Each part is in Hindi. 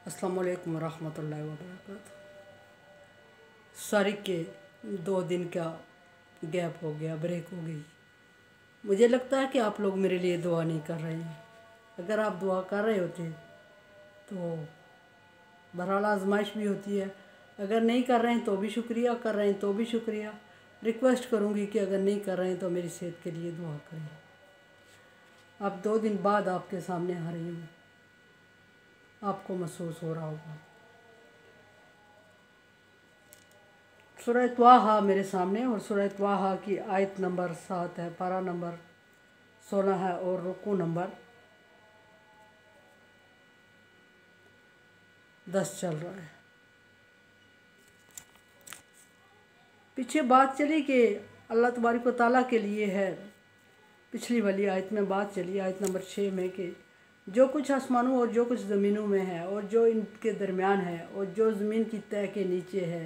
अस्सलाम वालेकुम रहमतुल्लाहि व बरकातहू। सॉरी के 2 दिन का गैप हो गया, ब्रेक हो गई। मुझे लगता है कि आप लोग मेरे लिए दुआ नहीं कर रहे हैं। अगर आप दुआ कर रहे होते तो बहरहाल आजमाइश भी होती है। अगर नहीं कर रहे हैं तो भी शुक्रिया, कर रहे हैं तो भी शुक्रिया। रिक्वेस्ट करूँगी कि अगर नहीं कर रहे हैं तो मेरी सेहत के लिए दुआ करें। अब 2 दिन बाद आपके सामने आ रही हूँ, आपको महसूस हो रहा होगा। सूरह त्वाहा मेरे सामने और सूरह त्वाहा की आयत नंबर 7 है, पारा नंबर 16 है और रुकू नंबर 10 चल रहा है। पीछे बात चली कि अल्लाह तबारक व तआला के लिए है, पिछली वाली आयत में बात चली, आयत नंबर 6 में, कि जो कुछ आसमानों और जो कुछ ज़मीनों में है और जो इनके दरमियान है और जो ज़मीन की तह के नीचे है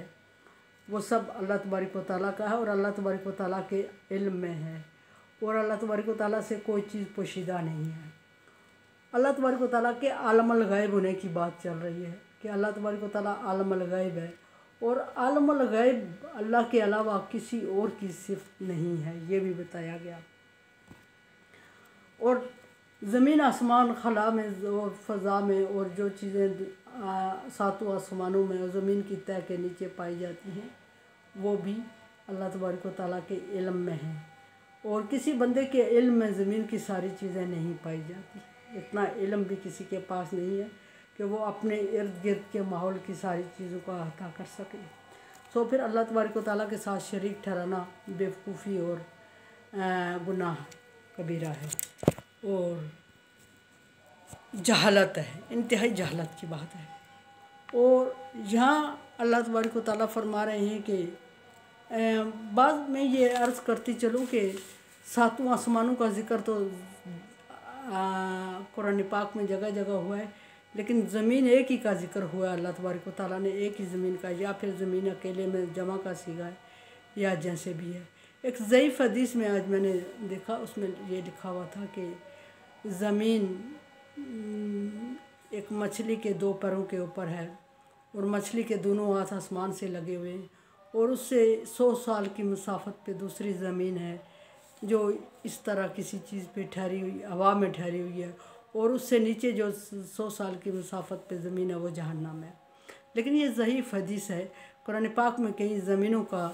वो सब अल्लाह तबारक व तआला का है और अल्लाह तबारक व तआला के इल्म में है और अल्लाह तबारक व तआला से कोई चीज़ पोशीदा नहीं है। अल्लाह तबारक व तआला के आलमुल गैब होने की बात चल रही है कि अल्लाह तबारक व तआला आलमुल गैब है और आलमुल गैब अल्लाह के अलावा किसी और की सिफ़त नहीं है, ये भी बताया गया। और ज़मीन आसमान खला में और फ़ज़ा में और जो चीज़ें सातों आसमानों में और ज़मीन की तह के नीचे पाई जाती हैं वो भी अल्लाह तबारक व तआला के इल्म में है और किसी बंदे के इल्म में ज़मीन की सारी चीज़ें नहीं पाई जाती। इतना इल्म भी किसी के पास नहीं है कि वो अपने इर्द गिर्द के माहौल की सारी चीज़ों का अहाता कर सके। सो फिर अल्लाह तबारक व तआला के साथ शरीक ठहराना बेवकूफ़ी और गुनाह कबीरा है और जहालत है, इंतहाई जहालत की बात है। और यहाँ अल्लाह तबारक व तआला फरमा रहे हैं कि बाद में ये अर्ज़ करती चलूँ कि सातों आसमानों का ज़िक्र तो कुरान पाक में जगह जगह हुआ है, लेकिन ज़मीन एक ही का ज़िक्र हुआ है। अल्लाह तबारक व तआला ने एक ही ज़मीन का, या फिर ज़मीन अकेले में जमा का सीगा है या जैसे भी है। एक ज़ईफ़ हदीस में आज मैंने देखा, उसमें ये लिखा हुआ था कि ज़मीन एक मछली के 2 पैरों के ऊपर है और मछली के दोनों हाथ आसमान से लगे हुए हैं और उससे 100 साल की मुसाफत पे दूसरी ज़मीन है जो इस तरह किसी चीज़ पे ठहरी हुई, हवा में ठहरी हुई है, और उससे नीचे जो 100 साल की मुसाफत पे ज़मीन है वो जहन्नम है। लेकिन ये ज़ईफ़ हदीस है, कुरान पाक में कहीं ज़मीनों का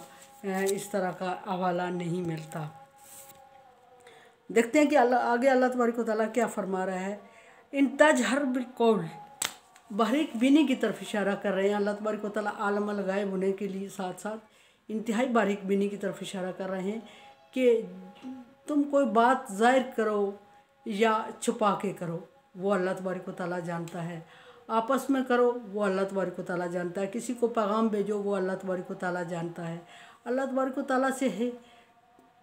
इस तरह का हवाला नहीं मिलता। देखते हैं कि आगे अल्लाह तबारक व तआला क्या फरमा रहा है। इन तजहर बिलकौल, बारीक बीनी की तरफ इशारा कर रहे हैं। अल्लाह तबारक व तआला आलमुल गैब होने के लिए साथ साथ इंतहाई बारीक बीनी की तरफ इशारा कर रहे हैं कि तुम कोई बात ज़ाहिर करो या छुपा के करो वो अल्लाह तबारक व तआला जानता है। आपस में करो वो अल्लाह तबारक व तआला जानता है। किसी को पैगाम भेजो वो अल्लाह तबारक व तआला जानता है। अल्लाह तबारक व तआला से है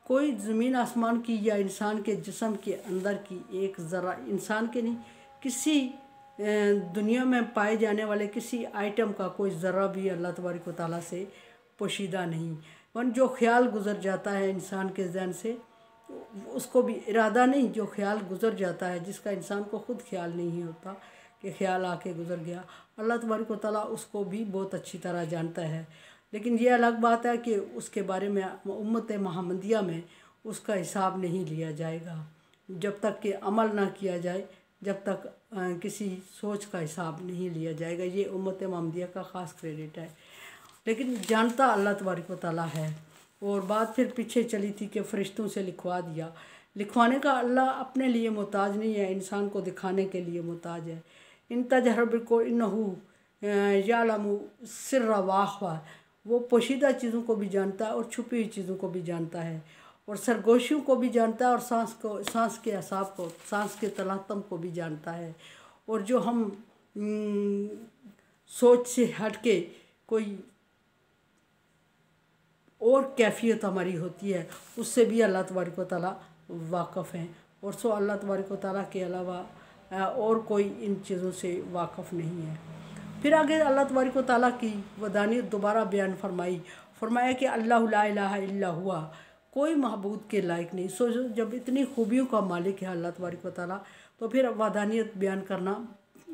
कोई ज़मीन आसमान की या इंसान के जिस्म के अंदर की एक ज़रा, इंसान के नहीं, किसी दुनिया में पाए जाने वाले किसी आइटम का कोई ज़रा भी अल्लाह तबारक व तआला से पोशीदा नहीं। वन जो ख्याल गुज़र जाता है इंसान के ज़हन से, उसको भी इरादा नहीं, जो ख्याल गुज़र जाता है जिसका इंसान को ख़ुद ख्याल नहीं होता कि ख्याल आके गुज़र गया, अल्लाह तबारक व तआला उसको भी बहुत अच्छी तरह जानता है। लेकिन ये अलग बात है कि उसके बारे में उम्मत मोहम्मदिया में उसका हिसाब नहीं लिया जाएगा जब तक कि अमल ना किया जाए, जब तक किसी सोच का हिसाब नहीं लिया जाएगा। ये उम्मत मोहम्मदिया का ख़ास क्रेडिट है। लेकिन जानता अल्लाह तबारक व तआला है। और बात फिर पीछे चली थी कि फ़रिश्तों से लिखवा दिया। लिखवाने का अल्लाह अपने लिए मोहताज नहीं है, इंसान को दिखाने के लिए मोहताज है। इन तजहर बिको इन्नहु यालमु सिर्रा व अख़फ़ा, वो पोशीदा चीज़ों को भी जानता है और छुपी हुई चीज़ों को भी जानता है और सरगोशियों को भी जानता है और सांस के असाब को, सांस के तलातम को भी जानता है। और जो हम सोच से हट के कोई और कैफियत हमारी होती है उससे भी अल्लाह तबारक व तआला वाक़फ़ हैं। और सो अल्लाह तबारक व तआला के अलावा और कोई इन चीज़ों से वाक़फ़ नहीं है। फिर आगे अल्लाह तबारक व तआला की वदानियत दोबारा बयान फरमाया कि अल्लाहु ला इलाहा इल्ला हुआ, कोई महबूद के लायक नहीं। सो जब इतनी खूबियों का मालिक है अल्लाह तबारक व तआला, तो फिर वदानियत बयान करना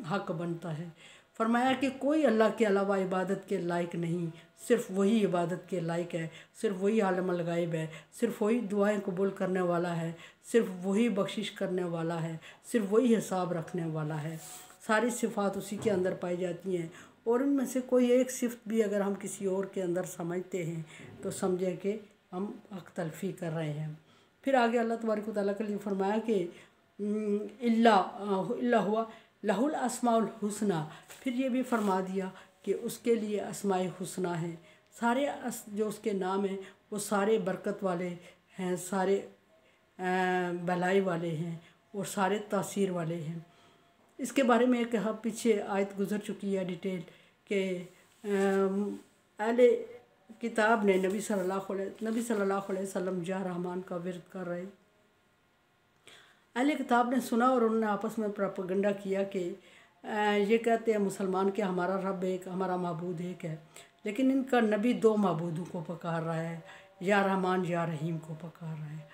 हक बनता है। फरमाया कि कोई अल्लाह के अलावा इबादत के लायक नहीं, सिर्फ वही इबादत के लायक है, सिर्फ वही आलमुल गायब है, सिर्फ वही दुआएं कबूल करने वाला है, सिर्फ वही बख्शिश करने वाला है, सिर्फ वही हिसाब रखने वाला है। सारी सिफ़ात उसी के अंदर पाई जाती हैं और उनमें से कोई एक सिफ़त भी अगर हम किसी और के अंदर समझते हैं तो समझें कि हम हक तलफ़ी कर रहे हैं। फिर आगे अल्लाह तबारक व तआला के लिए फरमाया कि इल्ला हुआ लहुल अस्माउल हुस्ना। फिर ये भी फरमा दिया कि उसके लिए अस्माए हुस्ना है। सारे जो उसके नाम हैं वो सारे बरकत वाले हैं, सारे भलाई वाले हैं और सारे तासीर वाले हैं। इसके बारे में एक पीछे आयत गुजर चुकी है डिटेल कि अहले किताब ने नबी सल्लल्लाहु अलैहि वसल्लम जा रहमान का विर्द कर रहे। अहले किताब ने सुना और उन्होंने आपस में प्रोपेगेंडा किया कि ये कहते हैं मुसलमान कि हमारा रब एक, हमारा माबूद एक है, लेकिन इनका नबी दो माबूदों को पुकार रहा है, या रहमान या रहीम को पुकार रहा है।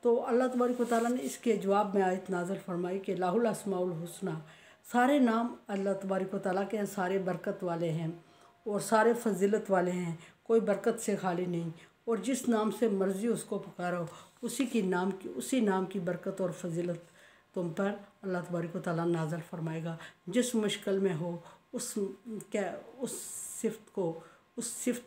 तो अल्लाह तबारक व तआला ने इसके जवाब में आयत नाज़िल फरमाई कि लाहुल अस्माउल हुस्ना। सारे नाम अल्लाह तबारक व तआला के सारे बरकत वाले हैं और सारे फजीलत वाले हैं, कोई बरकत से खाली नहीं। और जिस नाम से मर्ज़ी उसको पुकारो उसी नाम की बरकत और फजीलत तुम पर अल्लाह तबारक व तआला नाज़िल फरमाएगा। जिस मुश्किल में हो उस सिफ़त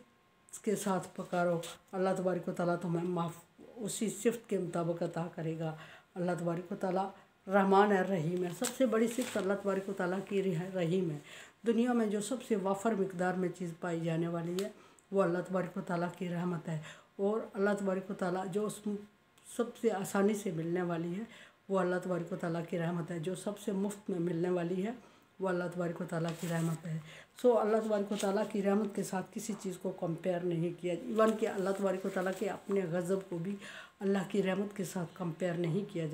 के साथ पुकारो, अल्लाह तबारक व तआला तुम्हें उसी सिफ़त के मुताबिक अता करेगा। अल्लाह तबारक व तआला रहमान है, रहीम है। सबसे बड़ी सिफ़त अल्लाह तबारक व तआला की रहीम है। दुनिया में जो सबसे वाफर मिकदार में चीज़ पाई जाने वाली है वो अल्लाह तबारक व तआला की रहमत है। और अल्लाह तबारक व तआला जो सबसे आसानी से मिलने वाली है वो अल्लाह तबारक व तआला की रहमत है। जो सबसे मुफ्त में मिलने वाली है वो अल्लाह तबारक व तआला की रहमत है। सो अल्लाह तबारक व तआला की रहमत के साथ किसी चीज़ को कंपेयर नहीं किया। इवन कि अल्लाह तबारक व तआला के अपने गज़ब को भी अल्लाह की रहमत के साथ कंपेयर नहीं किया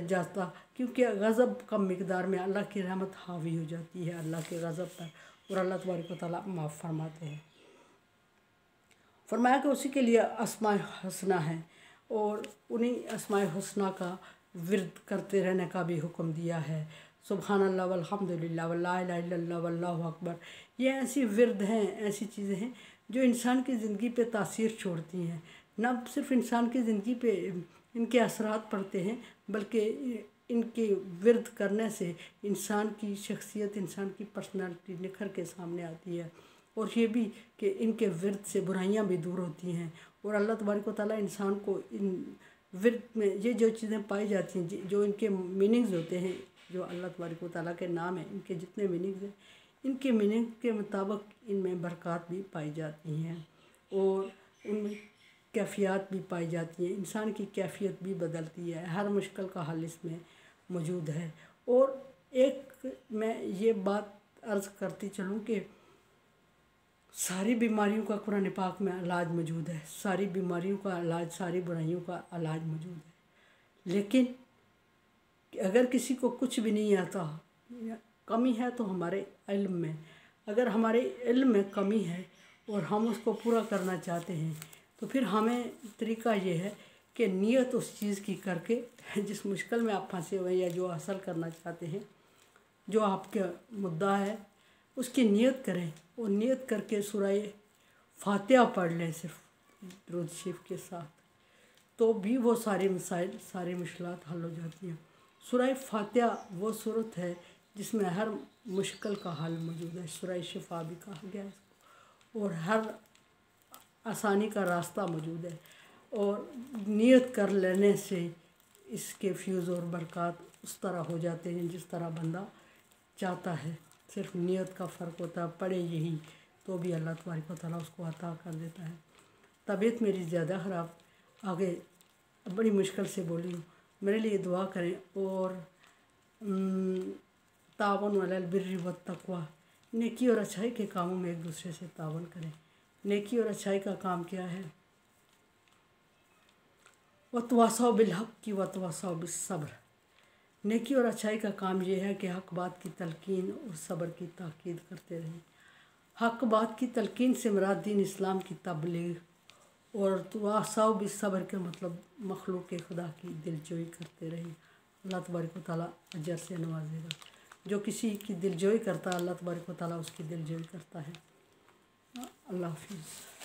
जाता क्योंकि गज़ब कम मिकदार में अल्लाह की रहमत हावी हो जाती है अल्लाह के गज़ब पर, और अल्लाह तबारक व तआला माफ़ फरमाते हैं। फरमाया कि उसी के लिए अस्माए हुस्ना है और उन्हीं अस्माए हुस्ना का विर्द करते रहने का भी हुक्म दिया है। सुबहानल्लाह वल्हम्दुलिल्लाह वल्ला इलाहा इल्लल्लाह वल्लाहु अकबर। ये ऐसी विर्द हैं, ऐसी चीज़ें हैं जो इंसान की ज़िंदगी पे तासीर छोड़ती हैं। न सिर्फ इंसान की ज़िंदगी पे इनके असरात पड़ते हैं बल्कि इनके विर्द करने से इंसान की शख्सियत, इंसान की पर्सनालिटी निखर के सामने आती है। और ये भी कि इनके विर्द से बुराइयां भी दूर होती हैं। और अल्लाह तबारक व तआला इंसान को इन विर्द में ये जो चीज़ें पाई जाती हैं, जो इनके मीनिंग्स होते हैं, जो अल्लाह तबारक व तआला के नाम हैं, इनके जितने मीनिंग्स हैं, इनके मीनिंग के मुताबिक इनमें बरक़ात भी पाई जाती हैं और उनमें कैफ़ियत भी पाई जाती हैं। इंसान की कैफ़ियत भी बदलती है, हर मुश्किल का हल इसमें मौजूद है। और एक मैं ये बात अर्ज़ करती चलूँ कि सारी बीमारियों का कुरान पाक में इलाज मौजूद है, सारी बीमारियों का इलाज, सारी बुराइयों का इलाज मौजूद है। लेकिन अगर किसी को कुछ भी नहीं आता, कमी है तो हमारे इल्म में, अगर हमारे इल्म में कमी है और हम उसको पूरा करना चाहते हैं तो फिर हमें तरीका ये है कि नियत उस चीज़ की करके जिस मुश्किल में आप फंसे हुए या जो हासिल करना चाहते हैं, जो आपका मुद्दा है, उसकी नियत करें और नियत करके सूरह फातिहा पढ़ लें सिर्फ दुरूद शरीफ के साथ, तो भी वो सारे मसाइल, सारी मुश्किलात हल हो जाती हैं। सूरह फातिहा वो सूरत है जिसमें हर मुश्किल का हल मौजूद है। सूरह शिफा भी कहा गया है इसको, और हर आसानी का रास्ता मौजूद है। और नियत कर लेने से इसके फ्यूज़ और बरक़ात उस तरह हो जाते हैं जिस तरह बंदा चाहता है। सिर्फ नियत का फ़र्क होता है, पढ़े यही तो भी अल्लाह तबारक व तआला उसको अता कर देता है। तबीयत मेरी ज़्यादा ख़राब, आगे बड़ी मुश्किल से बोली हूँ, मेरे लिए दुआ करें। और तावन अलल बिर्रि वत तक़वा, नेकी और अच्छाई के कामों में एक दूसरे से तावन करें। नेकी और अच्छाई का काम क्या है? वतवासौ बिल हक़ की वतवासौ बिस सब्र। नेकी और अच्छाई का काम ये है कि हक़ बात की तलकीन और सब्र की ताकीद करते रहें। हक़ बात की तलकीन से मुराद दीन इस्लाम की तबलीग और तवासौ बिस सब्र के मतलब मखलूक खुदा की दिलजोई करते रहें। अल्लाह तबारक व तआला अजर से नवाजेगा। जो किसी की दिलजोई करता है अल्लाह तबारक व तआला उसकी दिलजोई करता है। अल्लाह हाफिज़।